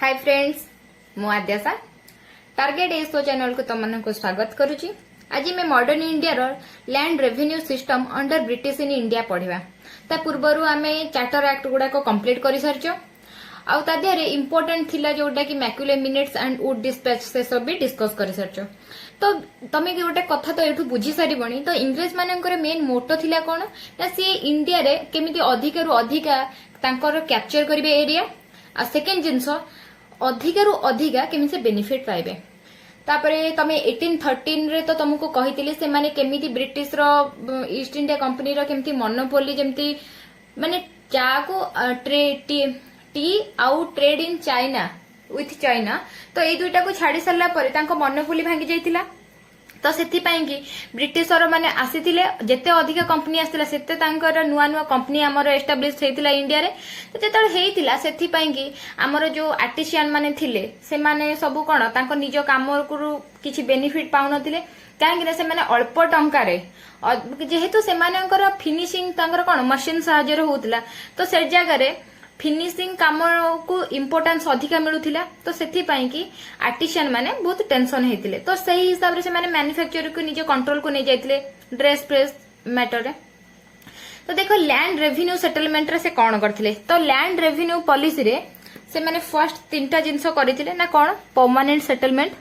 Hi friends मु आद्यासा target SO channel को तुमको स्वागत करुच्ची। आज मैं मॉडर्न इंडिया रो land revenue system under British in India पढ़ा। ता पूर्वर आम चार्टर एक्ट गुड़ाक कंप्लीट कर सारी आ देहरे इम्पोर्टेंट थिला जोटा कि macular minutes and Wood dispatch से सब भी डिस्कस कर सारी। तो तमे गोटे कथा तो ये बुझी सारी। तो इंग्रेज मानकर मेन मोटो थिला कौन ना सी इंडिया रे केमिति अधिक रु अधिका तांकर कैप्चर करिवे एरिया आ सेकेंड जिनस अधिक रु अधिका केमिति बेनिफिट पाइबे। तापरे तमे 1813 रे तो तुमको कहितिले से माने केमिति ब्रिटिश रो ईस्ट इंडिया कंपनी रो केमिति मोनोपोली जेमिति माने चा को टी आउ trade in China with China तो ये दुईटा को छाड़ी सारा पर तांको मोनोपोली भांगी जाइतिला। तो सेथि पई कि ब्रिटिशर माने आसीथिले जेते अधिक कंपनी आसीथिला सेते तांकर नुआ नुआ कंपनी हमर एस्टाब्लिश हेतिला इंडिया रे। तो जेतळ हेतिला सेथि पई कि हमर जो आर्टिसियन माने थिले से माने सब कोन तांको निज काम को किछि बेनिफिट पाउ नथिले काहेकि से माने अल्प टंका रे जेहेतु से मानकर फिनिशिंग तांकर कोन मशीन सहायता होउतिला। तो से जगह रे फिनिशिंग काम को इम्पोर्टेंस अधिका मिलुथिला। तो सेथि पई कि आर्टिसियन माने बहुत टेंशन हेतिले। तो सही हिसाब रे से माने मैन्युफैक्चर को निजे कंट्रोल को नै जाइतिले ड्रेस प्रेस मैटर रे। तो देखो लैंड रेवेन्यू सेटलमेंट रे से कोन करथिले। तो लैंड रेवेन्यू पॉलिसी रे से माने फर्स्ट तीनटा जिंस करिथिले ना कोन permanent settlement.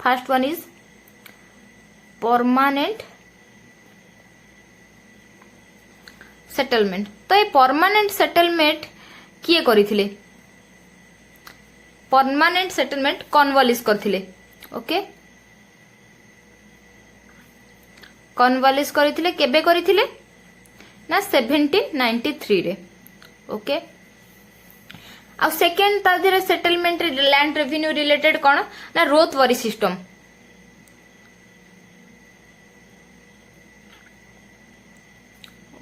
First one is permanent settlement. तो ये परमानेंट सेटलमेंट किए करिथिले परमानेंट सेटलमेंट कॉर्नवालिस करथिले। ओके कॉर्नवालिस करथिले केबे करथिले ना 1793 रे। ओके आ सेकेंड तादिरे सेटलमेंट लैंड रेवेन्यू रिलेटेड कोन ना रोथवरी सिस्टम।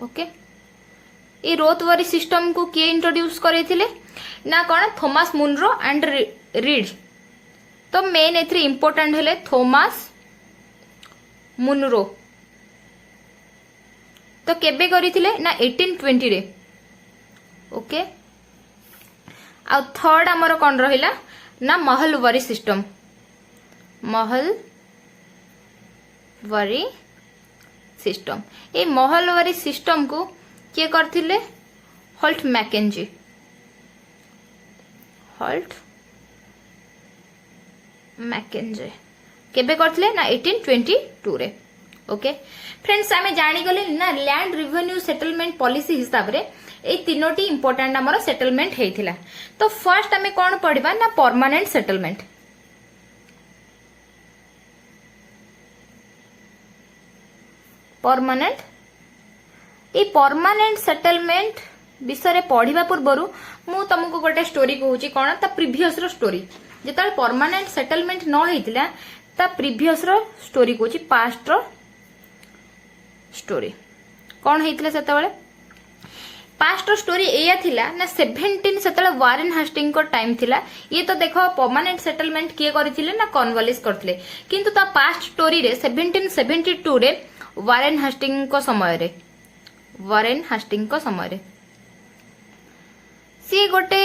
ओके ये रोथवरी सिस्टम को किए इंट्रोड्यूस करथिले ना कोन थॉमस मुनरो एंड रीड। तो मेन एथरे इंपोर्टेंट हेले थॉमस मुनरो। तो केबे करथिले ना 1820 रे। ओके आ थर्ड हमर कोन रहिला ना महलवरी सिस्टम। महलवरी सिस्टम ये महलवरी सिस्टम को किए करथिले हॉल्ट मैकेंजी। हॉल्ट मैकेंजी केबे करथिले ना 1822 रे। ओके फ्रेंड्स आमे जानि गले ना लैंड रेवेन्यू सेटलमेंट पॉलिसी हिसाब रे ए तीनोटी इंपोर्टेंट हमर सेटलमेंट हेइथिला। तो फर्स्ट आमे कोन पढिबा ना परमानेंट सेटलमेंट। परमानेंट ये परमानेंट सेटलमेंट विषय पढ़ा पूर्वर मु तुमको गोटे स्टोरी कहूची कौन ता प्रीवियस रो स्टोरी जेता परमानेंट सेटलमेंट न होइतिला ता प्रीवियस रो स्टोरी कहूची पास्ट रो स्टोरी कौन होइतिला सेतेबेले। पास्ट रो स्टोरी एया थिला ना 17 सेतेले वारेन हास्टिंग को टाइम थिला। ये तो देखो परमानेंट सेटलमेंट किए करथिले ना कॉर्नवालिस करथिले किंतु ता पास्ट स्टोरी रे 1772 रे वारेन हास्टिंग को समय रे सी गोटे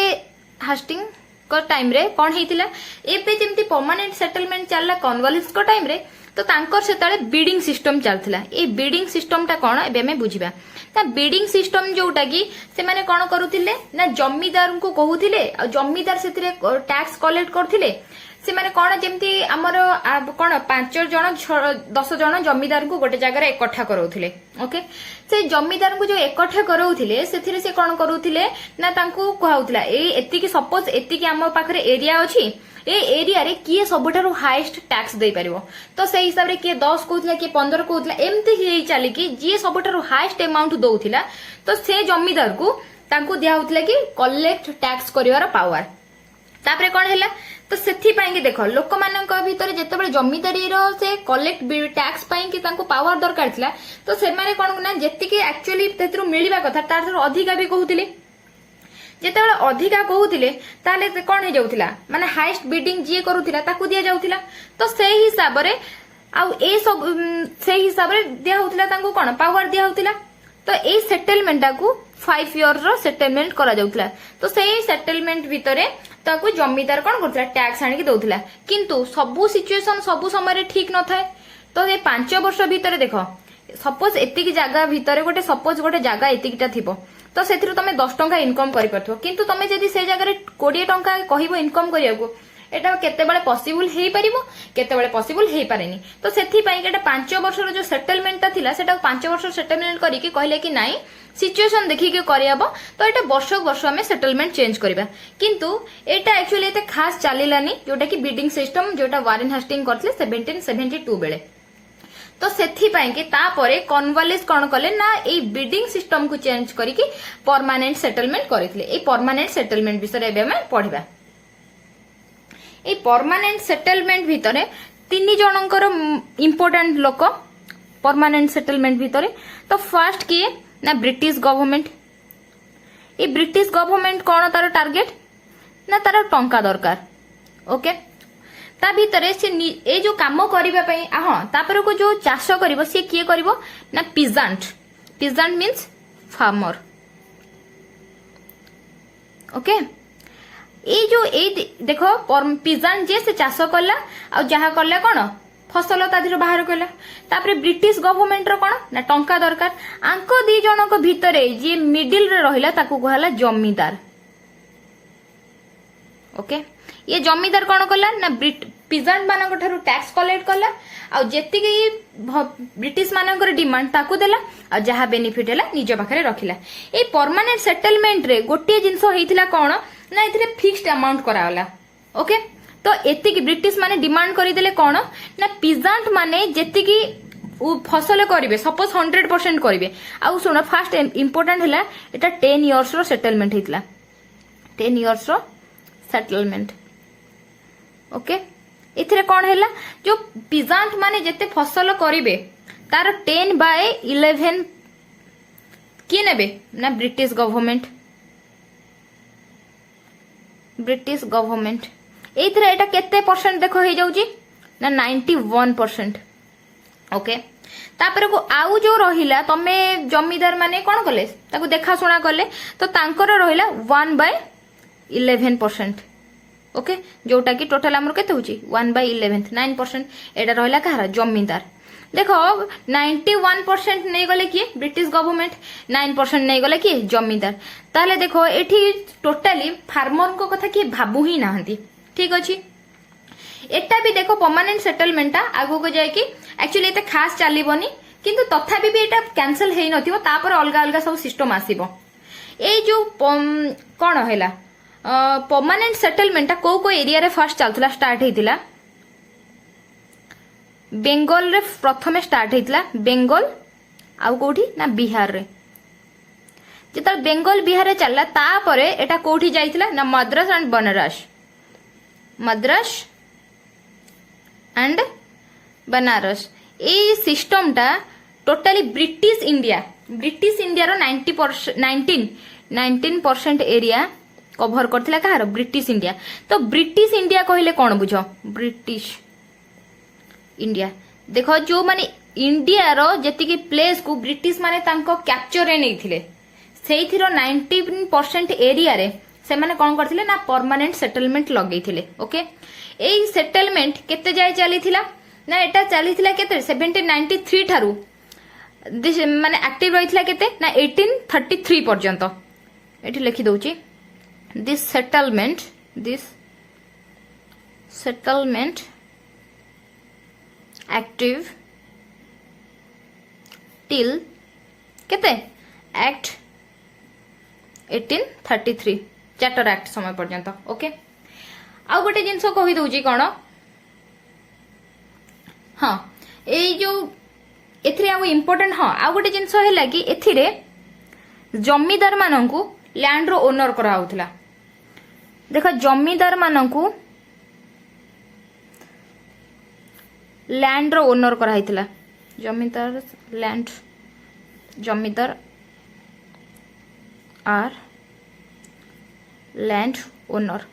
हास्टिंग को टाइम रे कौन हेतिला एबे जेमती परमानेंट सेटलमेंट चलला कॉर्नवालिस को टाइम रे। तो तांकर सेताले बिडिंग सिस्टम चलथिला। ए बिडिंग सिस्टम ता कोन एबे में बुझिबा ता बिडिंग सिस्टम जोटा कि से माने कोन करूथिले ना जमीदार को कहूथिले आ जमीदार सेतिरे टैक्स कलेक्ट करथिले। से माने कोन जेमती हमर कोन 5 जण 10 जण जमीदार को गोटे जगह एकठा करौथिले। ओके से जमीदार को जो एकठा करौथिले सेथिरे से कोन करौथिले ना तांको कहउथिला ए एतिकी सपोज एतिकी हम पाखरे एरिया अछि ए एरिया रे किए सबठारु हाईएस्ट टैक्स दे परिवो। तो से हिसाब रे किए 10 कहउथिला किए 15 कहउथिला एमती ही चली कि जे सबठारु हाईएस्ट अमाउंट दउथिला तो से जमीदार को तांको दिया होथिला कि कलेक्ट टैक्स करिवार पावर। तापरे कोन हैला तो सेथि पई कि देखो लोक मानक भीतर जेतेबेले जमीदारी रो से कलेक्ट टैक्स पई कि तांको पावर दरकार थिला तो से माने कोन ना जेतिके एक्चुअली तेतरु मिलिबा कथा तार अधिका भी कहउथिले। जेतेबेले अधिका कहउथिले ताले कोन हे जाउथिला माने हाईएस्ट बिडिंग जे करूथिला ताकू दिया जाउथिला। तो सेही हिसाब रे आ ए सब सेही हिसाब रे दिया होउथिला तांको कोन पावर दिया होउथिला। तो ए सेटलमेंट को 5 इयर रो सेटलमेंट करा जाउतला। तो सेही सेटलमेंट भितरे ताकू जमीदार कौन करथिला टैक्स आनिक दउथिला किंतु सबु सिचुएशन सबु समय ठीक न थाए तो ये 5 वर्ष भितर देख सपोज एतिकी जगह भितर गोटे सपोज गोटे जगह एतिकीटा थिबो तो सेथिरु तमे 10 टंका इनकम करि परथो किंतु तमे जदि से जगह 20 टंका कहिबो इनकम करियाकू एटा केतेबेले पॉसिबल हेई परिबो केतेबेले पॉसिबल हेई पारेनी तो सेथि पई एटा 5 वर्षर जो सेटलमेंटटा थिला सेटा 5 वर्ष सेटलमेंट करिकि कहले कि नाही सिचुएशन देखिके करियाबो तो एटा वर्ष वर्ष हमें सेटलमेंट चेंज करबा किंतु एटा एक्चुअली एते खास चलिलानी जोटा कि बिडिंग सिस्टम जोटा वारेन हास्टिंग करथले 1772 बेले तो सेथि पई कि तापरे कॉर्नवालिस कोन कले ना ए बिडिंग सिस्टम को चेंज करिकि परमानेंट सेटलमेंट करितले ए परमानेंट सेटलमेंट विषय एबे हम पढिबा ए परमानेंट सेटलमेंट भितरे 3 जनकर इंपोर्टेंट लोक परमानेंट सेटलमेंट भितरे तो फर्स्ट किए ना ब्रिटिश गवर्नमेंट ए ब्रिटिश गवर्नमेंट कोन तार टार्गेट ना तार टंका दरकार ओके ता भितरे से ए जो काम करिबा पई हां तापर को जो चाष करिवो से किए करिवो ना पिजेंट मींस फार्मर ओके ए जो ए देखो पिजेंट जे से चाष कला आ जहा कला कोन फसल तादिर बाहर कला तापर ब्रिटिश गवर्नमेंट रो कोन ना टंका दरकार आंको दी जनक भितरे जे मिडिल रे रहिला ताकू कहला जमीदार ओके ये जमीदार कौन कला ना पिजेंट मानक ठारू टैक्स कलेक्ट कला आ जेति ब्रिटिश मानकर डिमांड ताकू देला आ जहा बेनिफिट हैला निज पाखरे रखिला ए परमानेंट सेटलमेंट रे गोटे जिंस हेतिला कोन ना एथिरे फिक्स्ड अमाउंट करावला ओके तो एति की ब्रिटिश माने डिमांड करि देले कोन ना पिजेंट माने जेति की फसल करिवे सपोज 100% करिवे आ सुनो फर्स्ट इंपोर्टेंट हैला एटा 10 इयर्स रो सेटलमेंट हेतिला 10 इयर्स रो सेटलमेंट ओके इथिरे कोन हैला जो पिजेंट माने जेते फसल करिवे तार 10/11 की नेबे ना ब्रिटिश गवर्नमेंट एथिरे एटा केते परसेंट देखो हे जाउची ना 91% ओके तापर को आउ जो रहिला तमे जमीदार माने कोन कले ताको देखा सुना कले तो तांकर रहिला 1/11% ओके जोटा कि टोटल हमर केते होची 1/11 9% एटा रहिला कहारा जमीदार देखो 91% नहीं गले कि ब्रिटिश गवर्नमेंट 9% नहीं गले कि जमीदार ताले देखो एठी टोटली फार्मर को कथा कि भाबू ही नाहंती ठीक अछि एटा भी देखो परमानेंट सेटलमेंट आगो को जाय कि एक्चुअली एते खास चलीबनी किंतु तथापि भी एटा कैंसिल हेई नथिबो तापर अलगा अलगा सब सिस्टम आसीबो ए जो कोन हैला परमानेंट सेटलमेंट को एरिया रे फर्स्ट चलथला स्टार्ट हेतिला बेंगल रे प्रथम स्टार्ट हेतिला बेंगल आउ कोठी ना बिहार रे जेता बेंगल बिहार रे चलला तापरे एटा कोठी जाइतिला ना Madras and Banaras A system टा टोटली ब्रिटिश इंडिया रो 19% एरिया कवर करथिला कहार ब्रिटिश इंडिया तो ब्रिटिश इंडिया कहले कोन बुझो ब्रिटिश इंडिया देखो जो माने इंडिया रो जति की प्लेस को ब्रिटिश माने तांको कैप्चर रे नैथिले सेइथिरो 19% एरिया रे से माने कोन करथिले ना परमानेंट सेटलमेंट लगैथिले ओके एई सेटलमेंट केते जाय चलीथिला ना एटा चलीथिला केते 1793 थारू माने एक्टिव रहिथिला केते ना 1833 पर्यंत एठी लिखि दउची this settlement active till केते एक्ट 1833 चार्टर एक्ट समय पर्यंत ओके आ गोटे जिंस कहि दउची कोन हां ए जो एथिरे आ इंपोर्टेंट हां आ गोटे जिंस हैला कि एथिरे जमीदार माननकू लैंड रो ओनर करा होतला देखो जमीदार माननकू लैंड रो ओनर करा हितला जमीदार आर लैंड ओनर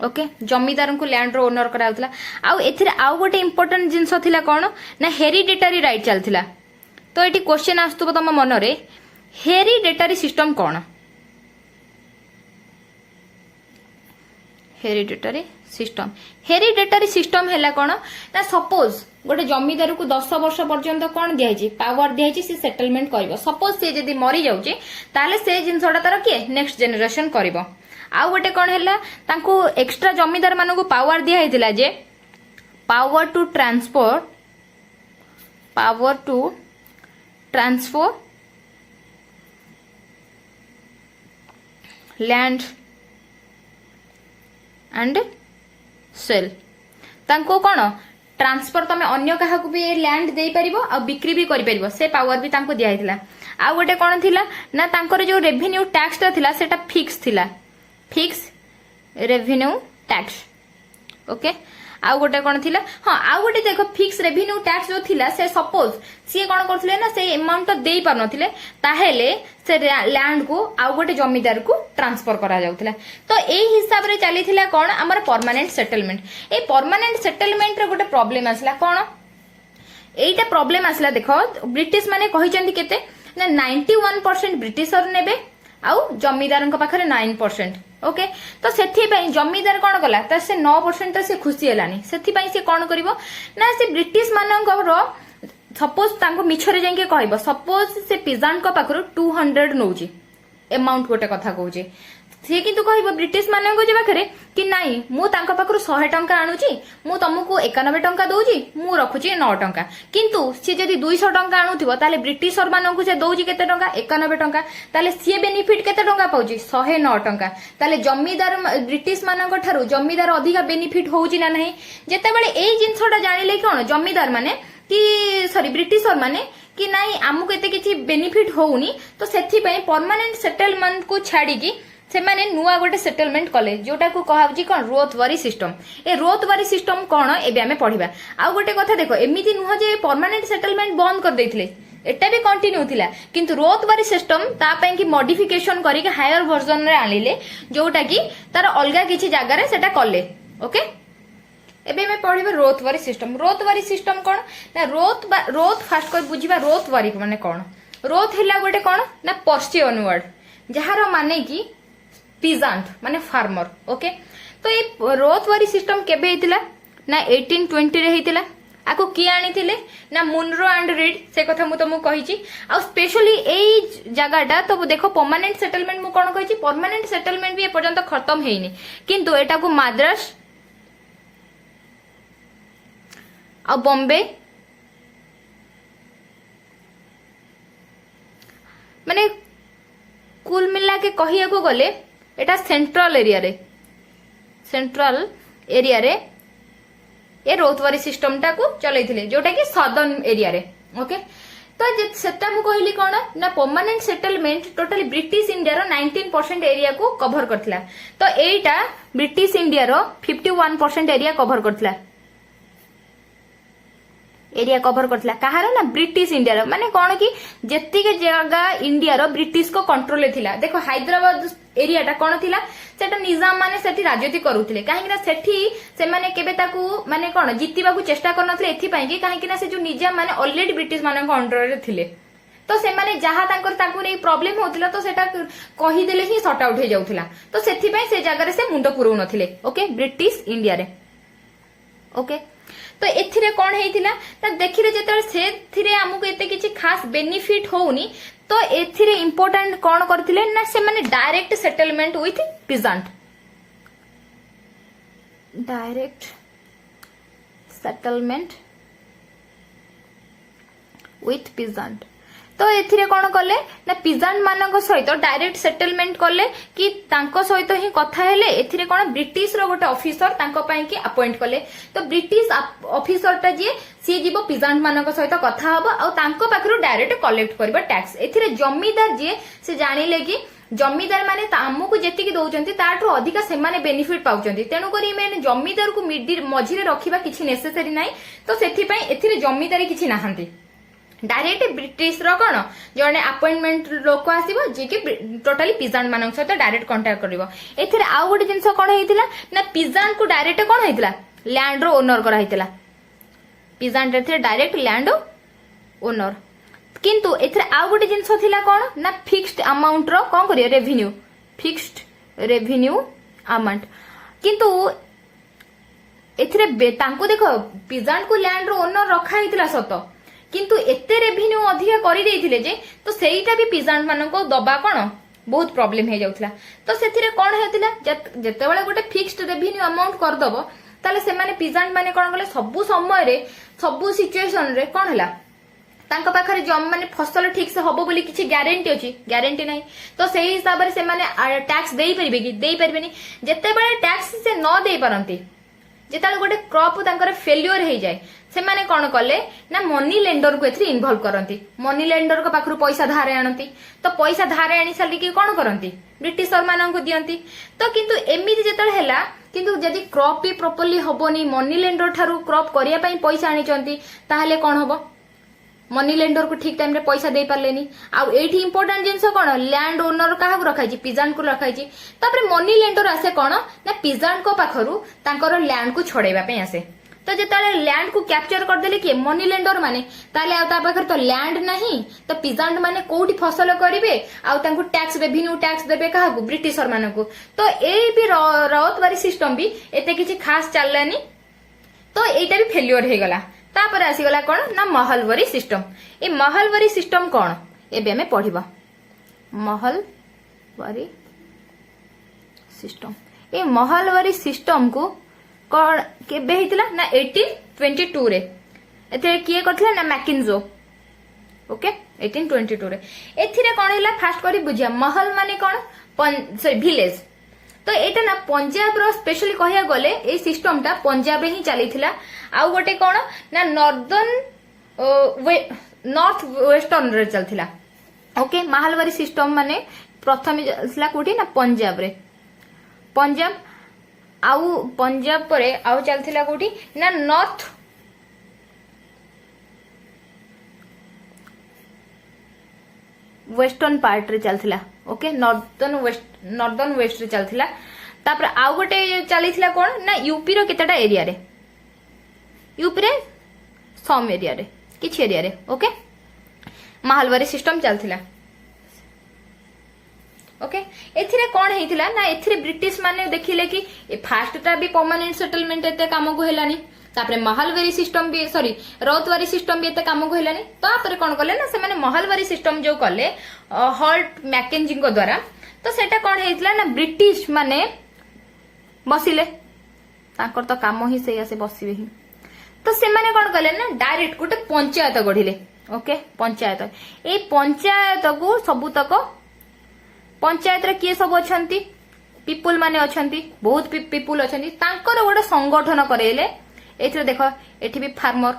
ओके जमीदार को लैंड रो ओनर करा होतला आउ एथिरे आउ गोटे इंपोर्टेंट जिंस थिला कोन ना हेरिडिटरी राइट चलथिला तो एटी क्वेश्चन आस्तुबो तम मन रे हेरिडिटरी सिस्टम कौन हेरिडेटरी सिस्टम हेरिडेटरी सिस्टम है कौन ना सपोज गोटे जमीदार को 10 वर्ष पर्यंत कौन दिखाई पावर दिखाई सी सेटलमेंट कर सपोज सी जदि मरी जाऊे ताले से जिनसटा तार किए नेक्स्ट जेनेरेशन कर आउ गोटे कौन है एक्स्ट्रा जमीदार मान को पावर दिखाई जे power to transfer land and sell तांको कौन ट्रांसफर तमे अन्य क्या भी लैंड दे पारिबो आ बिक्री भी करि पारिबो से पावर भी तांको दिया हितला आ गोटे कौन थिला ना तांकर जो रेवेन्यू टैक्स ता थिला सेटा फिक्स थिला फिक्स रेवेन्यू टैक्स ओके आ गोटे कौन थिला हां आ गोटे देखो फिक्स रेवेन्यू टैक्स जो थिला से सपोज सी कौन करथिले ना से अमाउंट तो देई पार नथिले ताहेले से लैंड को आ गोटे जमीदार को ट्रांसफर करा जाउथिला तो एई हिसाब रे चली थिला कोन हमर परमानेंट सेटलमेंट ए परमानेंट सेटलमेंट रे गोटे प्रॉब्लम आसला कोन एईटा प्रॉब्लम आसला देखो ब्रिटिश माने कहि चंदी केते ना 91% ब्रिटिशर नेबे आउ जमीदार पाखे 9% ओके तो से जमीदार कौन कला तो से 9% तो से खुशी हेलानी से कौन करिवो ना से ब्रिटिश मानकर सपोज तांको मिछरे जाके कहबो सपोज से पिजान को पाखरु 200 नौची अमाउंट गोटे कथा कहूची सी किंतु कहबो ब्रिटिश मानक जे पाखरे कि नाही मु तांको पाखरु 100 टंका आनुची मु तुमको 91 टंका दउची मु रखुची 9 टंका किंतु सी जदी 200 टंका आनुथिबो ताले ब्रिटिशर मानक से दउची केते टंका 91 टंका ताले सी बेनिफिट केते टंका पाउची 109 टंका ताले जमीदार ब्रिटिश मानक ठारू जमीदार अधिका बेनिफिट होउची ना नाही जेते बेले एई जिंसटा जानिले कोन जमीदार माने कि सॉरी ब्रिटिशर माने कि नाही आमु केते किछि बेनिफिट होउनी तो सेथि पई परमानेंट सेटलमेंट को छाडी की से माने नुआ गोटे सेटलमेंट कले जोटा को कहाउची कोन रोथवारी सिस्टम ए रोथवारी सिस्टम कोन एबे हमें पढिबा आ गोटे कथा देखो एमिति नुह जे परमानेंट सेटलमेंट बंद कर देथिले एटा भी कंटिन्यू थिला किंतु रोथवारी सिस्टम ता पई की मॉडिफिकेशन करी के हायर वर्जन रे आनिले जोटा की तार अलगा किछि जागा रे सेटा कले ओके एबे में पढिबा रोथवारी सिस्टम कोन ना रोथ फास्ट कर बुझिबा रोथवारी माने कोन रोथ हिला गोटे कोन ना पर्शियन वर्ड जहार माने की पीजांट माने फार्मर ओके तो ये रोथवारी सिस्टम केबे हितला ना 1820 रे हितला आको किए आनी ना मुनरो एंड रीड से कथा मु तुमको कही आ स्पेशली एई जगहटा तो देखो परमानेंट सेटलमेंट मु कोन कही परमानेंट सेटलमेंट भी एपर्यंत खत्म हेनी किंतु एटा को मद्रास आ बॉम्बे माने कुल मिला के कहिया को गले एटा सेंट्रल एरिया रे ए रोथवारी सिस्टम टा को चलैथिले जोटा कि सदर्न एरिया रे ओके तो सेटा मु कहली कोन ना permanent settlement totally British India रो 19% एरिया को कवर करथिला तो एटा ब्रिटिश इंडिया रो 51% एरिया कवर करथिला एरिया कवर करथिला कहार ना ब्रिटिश इंडिया रो माने कोन कि जेति के जगह इंडिया रो ब्रिटिश को कंट्रोल ले थिला देखो हैदराबाद एरिया टा कोन थिला सेटा निजाम माने सेठी राजनीति करूथिले काहे कि सेठी से माने केबे ताकू माने कोन जितिबा को चेष्टा करनथले एथि पई कि काहे कि से जो निजाम माने ऑलरेडी ब्रिटिश माने अंडर रे थिले तो से माने जहा तांकर ताकू नै प्रॉब्लम होतिला तो सेटा कहि देले ही सॉर्ट आउट हे जाउथिला तो सेथि पई से जगह रे से मुंड पुरौ नथिले ओके ब्रिटिश इंडिया रे ओके तो एथिरे कोन हेतिला त देखिरे जेतले से थिरे हमकु एते किछि खास बेनिफिट होउनी तो एथिरे इंपोर्टेंट कोन करथिले ना से माने direct settlement with peasant direct settlement with peasant तो एथिरे कोन कले ना पीजांट मानक सहित डायरेक्ट सेटलमेंट कले कि तांको सहित ही कथा हेले एथिरे कोन ब्रिटिश रो गोटे ऑफिसर तांको पई कि अपॉइंट कले तो ब्रिटिश ऑफिसर टा जे सी जीवो पीजांट मानक सहित कथा हबो आ तांको पाखरु डायरेक्ट कलेक्ट करबो टैक्स एथिरे जमीदार जे से जानिले कि जमीदार माने आमको जेतिकी दउचंती ताठु अधिका से माने बेनिफिट पाउचंती तेनु करी मेन जमीदार को मझिरे रखिबा किछि नेसेसरी नाही तो सेथि पई एथिरे जमीदारी किछि नाहंती डायरेक्ट ब्रिटिश रो कोन जने अपॉइंटमेंट लोक आसीबो जे कि टोटली पीजांट मानक सहित डायरेक्ट कांटेक्ट करबो एथिरे आ गोटे जिंस कोन हेतिला ना पीजांट को डायरेक्ट कोन हेतिला लैंड रो ओनर करा हेतिला पीजांट एथिरे डायरेक्ट लैंड ओनर किंतु एथिरे आ गोटे जिंस थिला कोन ना फिक्स्ड अमाउंट रो कोन करियो रेवेन्यू फिक्स्ड रेवेन्यू अमाउंट किंतु एथिरे तांको देखो पिजांट को लैंड रो ओनर रखा हितला सत किंतु एते रेवेन्यू अधिका करि देथिले जे तो सेईटा भी पिजांट मानको दबा कोन बहुत प्रॉब्लम हे जाउथला तो सेथिरे कोन हेतिला जेतेबेले गोटे फिक्स्ड रेवेन्यू अमाउंट कर दबो ताले से माने पिजांट माने कोन गले सब समय रे सब सिचुएशन रे कोन हला तांको पाखरे जम माने फसल ठीक से हबो बोली किछि ग्यारंटी अछि ग्यारंटी नाही तो सेही हिसाब रे से माने टैक्स देई परिबे कि देई परिबेनी जेतेबेले टैक्स से न देई परंती जेताले गोटे क्रॉप तांकर फेल्योर हो जाए से माने कौन कले ना मनी लेंडर को एथि इन्वॉल्व करती मनी लेंडर को पाखरु पैसा धारे आनती तो पैसा धारे आनी सारी कि कौन करती ब्रिटिशर मानन को दियंती तो किंतु एमिति जेतले हैला किंतु जदि क्रॉप भी प्रॉपर्ली हबोनी मनी लेंडर ठारू क्रॉप करिया पई पैसा आनिचंती ताहले कौन हबो मनी लेंडर को ठीक टाइम रे पैसा दे पारलेनी आउ एठी इंपोर्टेंट जिंस कोन लैंड ओनर काहा को रखाई पिजांट को रखाई तापर मनी लेंडर आसे कोन ना पिजांट को पाखरु तांकर लैंड को छड़ेबा पे आसे तो जेताले लैंड को कैप्चर कर देले कि मनी लेंडर माने ताले आ ता पाखर तो लैंड नहीं तो पिजांट माने कोठी फसल करिवे आ तांको टैक्स रेवेन्यू टैक्स देबे काहा को ब्रिटिशर माने को तो ए भी राउतवारी सिस्टम भी एते किछि खास चललानी तो एटा भी फेल्योर हे गला तापर आसीगला कौन ना महलवरी सिस्टम ए महलवरी सिस्टम कौन एबे हमें पढ़िबा महलवरी सिस्टम ए महलवरी सिस्टम को कौन केबे हितला ना 1822 रे एते किए करथला ना मैकिन्जो ओके 1822 रे एथिरे कौन हैला फास्ट करी बुझिया महल माने कौन सॉरी विलेज तो एटा ना पंजाब रो स्पेशली कहिया गले ए सिस्टम टा पंजाब रे ही चलीथिला आउ गोटे कौन ना नॉर्थ वेस्टर्न रे चलथिला ओके महलवारी सिस्टम माने प्रथम चलथिला कोठी ना पंजाब रे पंजाब आउ पंजाब परे आउ चलथिला कोठी ना नॉर्थ वेस्टर्न पार्ट रे चलथिला ओके नॉर्दर्न वेस्ट रे चलथिला तापर आउ गोटे चलीथिला कोन ना यूपी रो केतेटा एरिया रे यूपी रे सम एरिया रे किछ एरिया रे ओके महलवारी सिस्टम चलथिला ओके एथिरे कोन हेतिला ना एथिरे ब्रिटिश माने देखिले कि फास्ट टा भी परमानेंट सेटलमेंट एते काम को हेलानी तापरे महलवारी सिस्टम भी सॉरी राउतवारी सिस्टम भी एते काम को हेलानी तापरे कोन करले ना से माने महलवारी सिस्टम जो करले हॉल्ट मैकेंजी को द्वारा तो सेटा कोन हेतिला ना ब्रिटिश माने बसिले ताकर तो काम ही से आसे बसिबे ही तो से माने कोन करले ना डायरेक्ट गोटे पंचायत गढिले ओके पंचायत ए पंचायत को सबु तक पंचायत रे किए सब अछंती पीपुल माने अछंती बहुत पीपुल अछंती तांकर गोटे संगठन करेले एथरे देखो एठी भी फार्मर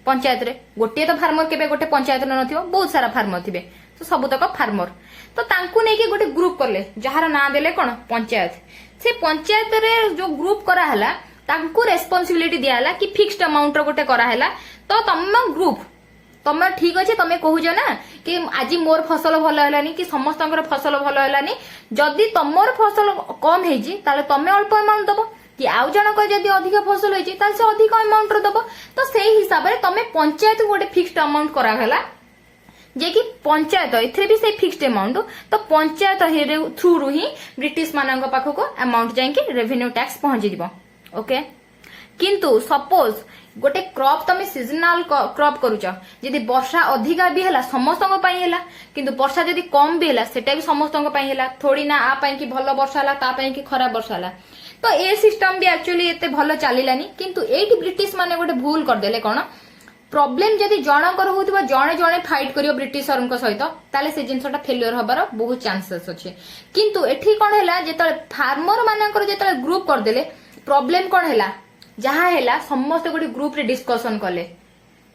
पंचायत रे गोटे तो फार्मर केबे गोटे पंचायत न नथिबो बहुत सारा फार्मर थिबे तो सब तक फार्मर तो तांकु नै कि गोटे ग्रुप करले जहार ना देले कोन पंचायत से पंचायत रे जो ग्रुप करा हला तांकु रेस्पोंसिबिलिटी दिया हला कि फिक्स्ड अमाउंट रो गोटे करा हला तो तम ग्रुप तम ठीक अच्छे तमे कहूज ना कि आज मोर फसल भल हलानी कि समस्त फसल भल हलानी जदि तमर फसल कम हेजी ताले तमे अल्प अमाउंट दबो कि आउ जनक जदि अधिक फसल होइछि ताले से अधिक अमाउंट रो दबो तो सेही हिसाब रे तमे पंचायत गोटे फिक्स्ड अमाउंट करा हला जे कि पंचायत एथरे भी से फिक्स्ड अमाउंट तो पंचायत थ्रू रु ही ब्रिटिश मानक पाखको अमाउंट जाई कि रेवेन्यू टैक्स पहुंची दिबो ओके किंतु सपोज गोटे क्रॉप तमे सीजनल क्रॉप करूछ जदि वर्षा अधिका भी हला समस्तक पई हला किंतु वर्षा जदि कम भी हला सेटा भी समस्तक पई हला थोड़ी ना आ पई कि भलो वर्षा हला ता पई कि खराब वर्षा हला तो ए सिस्टम भी एक्चुअली एते भलो चलिलानी किंतु एठी ब्रिटिश माने गोटे भूल कर देले कोन प्रॉब्लम जदि जनकर होउतबा जणे जणे फाइट करियो ब्रिटिशरन को सहित ताले से जिंसटा फेलियर होबार बहुत चांसेस अछि किंतु एठी कोन हला जेतले फार्मर मानकर जेतले ग्रुप कर देले प्रॉब्लम कोन हला जहाँ है समस्त गोटे ग्रुप रे डिस्कशन कले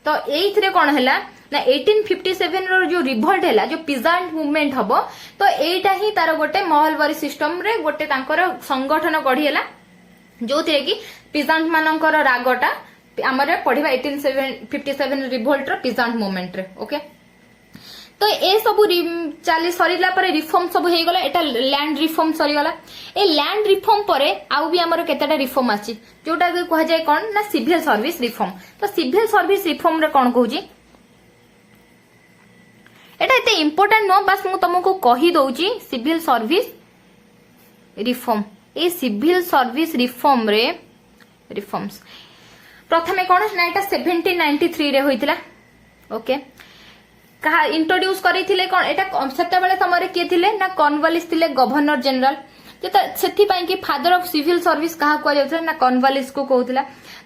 तो एइथरे कौन है ना 1857 रो जो रिवोल्ट है जो पिजांट मूवमेंट हबो तो एटा ही तार गोटे महलवारी सिस्टम रे गोटे तांकर संगठन गढ़ी है जो थे कि पिजांट मानकर रागटा आमर पढ़िबा 1857 रिवोल्ट रो पिजांट मूवमेंट रे ओके तो ए सब चली सरीला परे रिफॉर्म सब हे गला एटा लैंड रिफॉर्म सरी गला ए लैंड रिफॉर्म परे आउ भी हमर केतेटा रिफॉर्म आछि जोटा के कह जाय कोन ना सिविल सर्विस रिफॉर्म तो सिविल सर्विस रिफॉर्म रे कोन कहूजी एटा एते इंपोर्टेंट नो बस मु तुमको कहि दउची सिविल सर्विस रिफॉर्म ए सिविल सर्विस रिफॉर्म्स प्रथमे कौन ना एटा 1793 रे होइतिला ओके कहा इंट्रोड्यूस करिथिले कोन एटा सेते बेले समय किए थिले ना कॉर्नवालिस थिले गवर्नर जनरल सेथि पई कि फादर ऑफ सिविल सर्विस कहा को जाउथला ना कॉर्नवालिस को कहउथला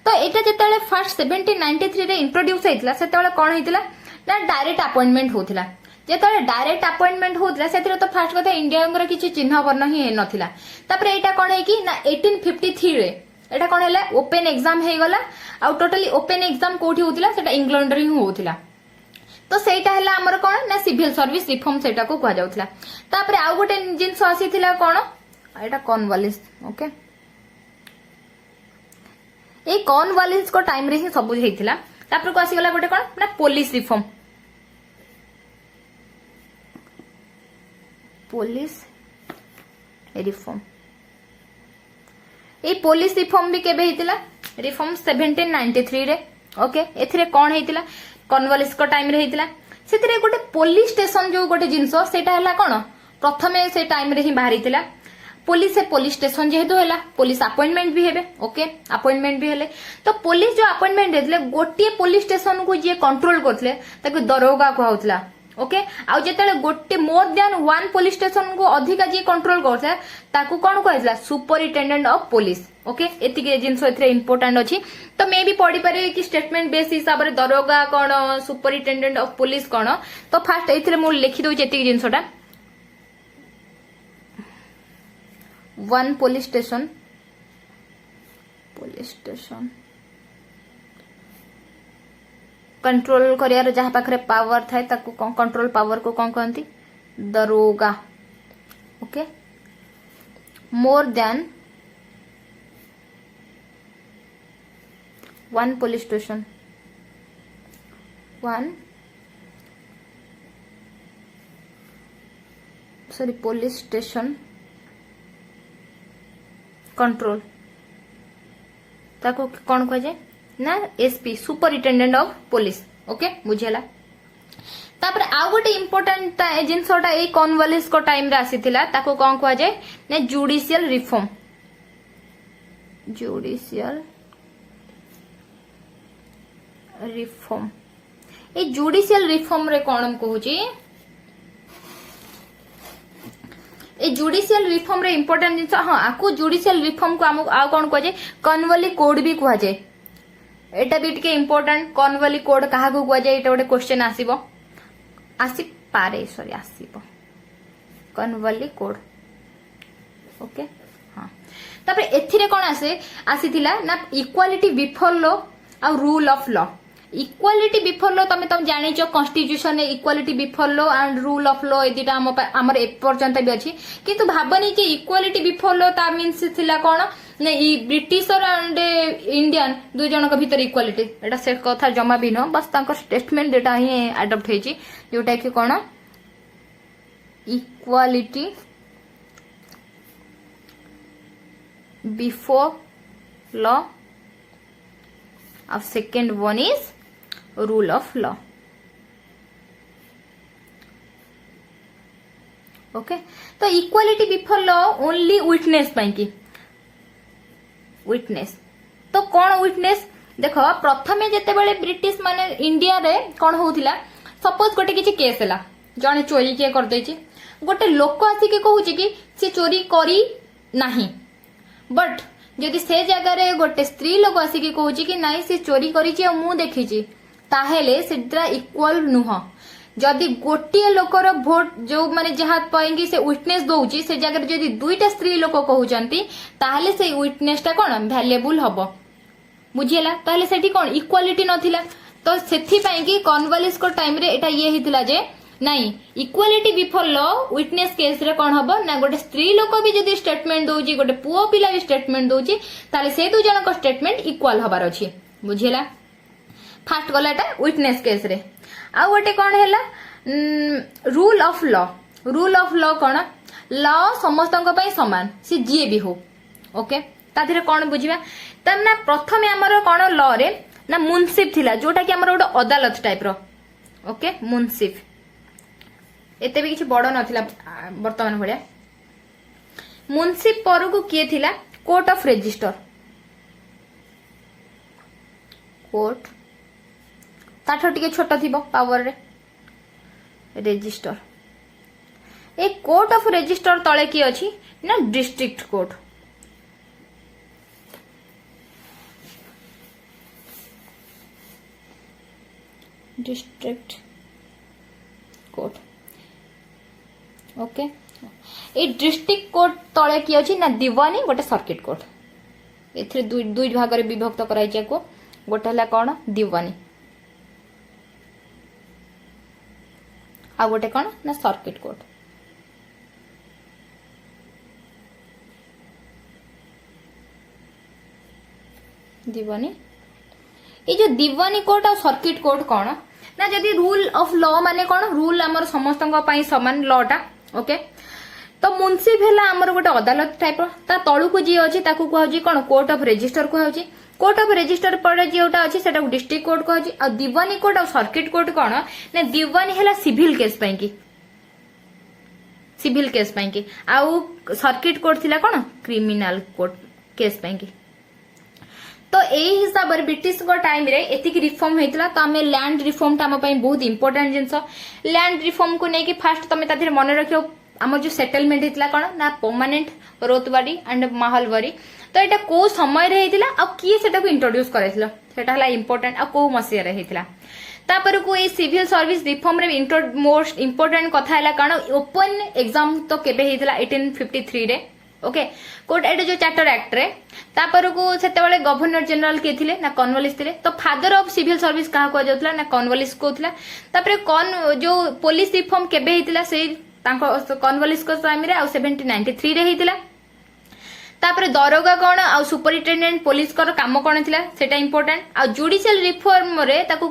तो एटा जेतेले फर्स्ट 1793 रे इंट्रोड्यूस हेतिला सेते बेले कोन हेतिला ना डायरेक्ट अपॉइंटमेंट होतिला जेतेले डायरेक्ट अपॉइंटमेंट होतिला सेतिरे तो फर्स्ट कथा इंडिया गर किछि चिन्ह वर्ण ही नथिला तापर एटा कोन हे कि ना 1853 रे एटा कोन हैला ओपन एग्जाम हे गला आ टोटली ओपन एग्जाम कोठी होतिला सेटा इंग्लैंड रे ही होतिला तो सेटा हैला हमर कोन ना सिविल सर्विस रिफॉर्म सेटा को कहा जाउथला तापर आ गोटे जिंस आसीथिला कोन एटा कॉर्नवालिस ओके ए कॉर्नवालिस को टाइम रे ही सब हेतिला तापर को आसी गला गोटे कोन ना पुलिस रिफॉर्म ए पुलिस रिफॉर्म भी केबे हेतिला रिफॉर्म 1793 रे ओके एथिरे कोन हेतिला कॉर्नवालिस को टाइम रे हेतिला सेतिरे गोटे पुलिस स्टेशन जो गोटे जिंसो सेटा हला कोन प्रथमे से टाइम रे ही बाहरितिला पुलिस स्टेशन जेहेतु है पुलिस अपॉइंटमेंट भी हेबे ओके अपॉइंटमेंट भी हेले तो पुलिस जो अपॉइंटमेंट देथिले गोटे पुलिस स्टेशन को जे कंट्रोल करथिले ताको दरोगा कहउतला ओके आ जेतेले गोटे more than one police station को अधिका जे कंट्रोल करथिले ताको कोन कहइतला सुपरिटेंडेंट ऑफ पुलिस ओके एतिके जिंस एथरे इंपोर्टेंट अछि तो मे भी पढी पारे कि स्टेटमेंट बेस हिसाब रे दरोगा कोन सुपरिटेंडेंट ऑफ पुलिस कोन तो फर्स्ट एथरे मु लिखि दउ एतिके जिंसटा वन पुलिस स्टेशन कंट्रोल करियार जहाँ पाखरे पावर थाए ताकू कंट्रोल पावर को कौन कहती दरोगा okay more than one police station police station control ताको कौन कह जाए ना SP superintendent of police okay बुझेला तापर आ गोटे इंपोर्टेंट जिनसटा ए कॉर्नवालिस को टाइम रे आसीथिला ताको कौन कह जाए ना judicial reform a judicial reform रे कौन कहूची ए जुडिशियल रिफॉर्म रे इंपोर्टेंट जिंस हां आकु जुडिशियल रिफॉर्म को हमको आ कोन कह जाय कॉर्नवाली कोड भी कह जाय एटा भी टिके इंपोर्टेंट कॉर्नवाली कोड कहा को कह जाय एटा गोटे क्वेश्चन आसीबो कॉर्नवाली कोड ओके हां तापर एथिरे कोन आसीथिला ना इक्वालिटी बिफोर लॉ आ rule of law equality before law तुम जानिच constitution equality before law and rule of law एदिटा हमर ए पर्यंत भी अछि किंतु भाबनी जे इक्वालिटी बिफोर लॉ ता मींस थिला कोन ने ई ब्रिटिश एंड इंडियन दु जन के भीतर इक्वालिटी एटा से कथा जमा भी न बस तांकर स्टेटमेंट डेटा ही अडॉप्ट हेची जोटा कि कोन इक्वालिटी बिफोर लॉ और second one is rule of law okay तो equality before law only witness की विटनेस तो कौन विटनेस देख प्रथमे जेतेबेले ब्रिटिश माने इंडिया रे कौन होउथिला सपोज गोटे किछि केस हैला जने चोरी के कर देछि गोटे लोक आसी के कहूछि कि से चोरी करी नाही बट जदि से जगह रे गोटे स्त्री लोक आसी के कहूछि कि नाही से चोरी करिछि मु देखिछि ताहेले सेटा इक्वल नुह जदि गोटे लोकर भोट जो माने जहाँ पाएंगे से विटनेस दउछि से जगह जदि दुईटा स्त्री लोक कहउचंती ताहेले से विटनेस टा कोन वैल्यूएबल हबो बुझियला ताहेले सेठी कोन इक्वालिटी नथिला तो सेथि पई कि कॉर्नवालिस को टाइम रे एटा ये हितला जे नहीं equality before law witness case रे कोन हबो ना गोटे स्त्री लोक भी जदि स्टेटमेंट दउछि गोटे पुओ पिला भी स्टेटमेंट दउछि ताले से दु जन को स्टेटमेंट इक्वल हबार अछि बुझियला फास्ट गला एटा विटनेस केस रे आ गोटे कौन है रूल ऑफ लॉ कौन लॉ समस्त सामान सी जी भी हो ओके ताधीरे कौन बुझा तमना प्रथमे आमर कौन लॉ रे ना मुनसिफ थिला जोटा कि आमर गोटे अदालत टाइप रो ओके मुनसिफ एते भी किछि बड़ नथिला वर्तमान भलिया मुंशी पर को किए थिला कोर्ट ऑफ रजिस्टर कोर्ट ताठ टिके छोट थिबो पावर रे register a court of register तले की अछि ना district court district court okay ए डिस्ट्रिक्ट कोर्ट तले की अछि ना दीवानी गोटे सर्किट कोर्ट एथरे दुई भाग रे विभक्त कराई छै को गोटे हला कोन दीवानी आ गोटे कोन ना सर्किट कोर्ट दीवानी ये जो दीवानी कोर्ट और सर्किट कोर्ट कौन ना जदि रूल ऑफ लॉ माने कौन रूल आमर समस्त समान लॉ टा ओके तो मुंसिफ है आमर गोटे अदालत टाइप ता तलू को जी अच्छी कहूँ कौन कोर्ट ऑफ रजिस्टर कहूँ कोर्ट ऑफ रजिस्टर पर जोटा अच्छी से डिस्ट्रिक्ट कोर्ट कहूँ आ दीवानी कोर्ट और सर्किट कोर्ट कौन ना दीवानी है सिविल केस की सिविल केस की आउ सर्किट कोर्ट थिला कौन क्रिमिनल कोर्ट केस की तो यही हिसाब से ब्रिटिश टाइम रे एतिक रिफॉर्म होता तो आम लैंड रिफॉर्म आम बहुत इंपोर्टेंट जिनस लैंड रिफॉर्म को लेकिन फास्ट तुम ता मन रख आम जो सेटलमेंट होता कौन ना परमानेंट रोतबाड़ी एंड माहलबारी तो यहाँ कौ समय किए से इंट्रोड्यूस कर इंपोर्टेंट आ कौ मसीह तापर को ये सिविल सर्विस रिफॉर्म रे मोस्ट इंपोर्टेंट कथा है कारण ओपन एग्जाम तो केबे होता 1853 रे ओके कोर्ट एट जो चार्टर एक्ट रे तापर को सेतेबेले गवर्नर जनरल के थिले ना कॉर्नवालिस थिले तो फादर ऑफ सिविल सर्विस कहा को जाउतला ना कॉर्नवालिस कोथला तापर कौन जो पुलिस रिफॉर्म केबे हितला से तांको कॉर्नवालिस को टाइम रे आ 1793 रे हितला तापर दरोगा कौन आ सुपरिटेंडेंट पुलिस कर काम कौन थिला सेटा इंपोर्टेंट आ जुडिशियल रिफॉर्म रे ताको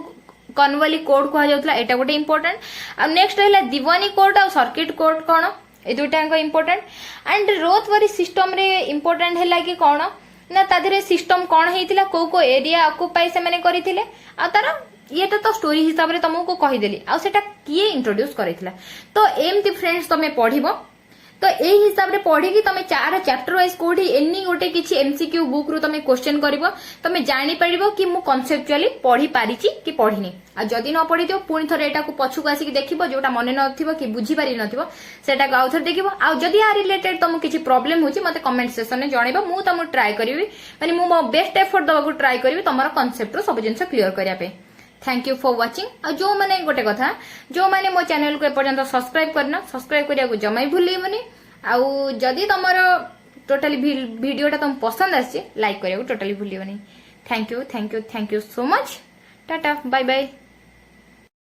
कॉर्नवाली कोर्ट कहा जाउतला एटा गोटे इंपोर्टेंट आ नेक्स्ट हैला दीवानी कोर्ट आ सर्किट कोर्ट कौन ए दुईटा इंपोर्टेंट एंड रोतवारी सिस्टम रे इंपोर्टेंट है कि कौन ना ताधरे सिस्टम कौन होता को एरिया ऑक्युपाई से मैंने करथिले आ तार ये तो स्टोरी हिसाब रे तुमको कहीदेली आ सेटा किए इंट्रोड्यूस करथिला तो एमती फ्रेंड्स तमे पढ़िबो तो यही हिसाब रे पढ़ी तुम चार चैप्टर वाइज कोठी एनी गोटे किछि एमसीक्यू बुक रु तुम क्वेश्चन करिवो तुम जानि परिबो कि मु कॉन्सेप्चुअली पढ़ी पारिछि कि पढ़िनी आ जदि न पढ़ी दियो पुणी थरे एटा को पछुक आसी देखिबो जोटा मने नथिबो कि बुझी पारि नथिबो सेटा को आउथर देखिबो आ जदि आ रिलेटेड तुम किछि प्रॉब्लम होछि मते कमेंट सेक्शन में जणाइबो मु तुम ट्राई करिवि माने मु मो बेस्ट एफर्ट दबाको ट्राई करिवि तमरा कॉन्सेप्ट रो सब जिंस क्लियर करिया पे थैंक यू फॉर वाचिंग आ जो माने गोटे कथा जो माने मो चैनल को एपर्यंत सब्सक्राइब करना सब्सक्राइब करिया को जमाई भूलिबनी आउ जदि तुमर टोटली वीडियोटा तुम पसंद आसी लाइक करिया को टोटली भूलिबनी thank you so much tata bye bye.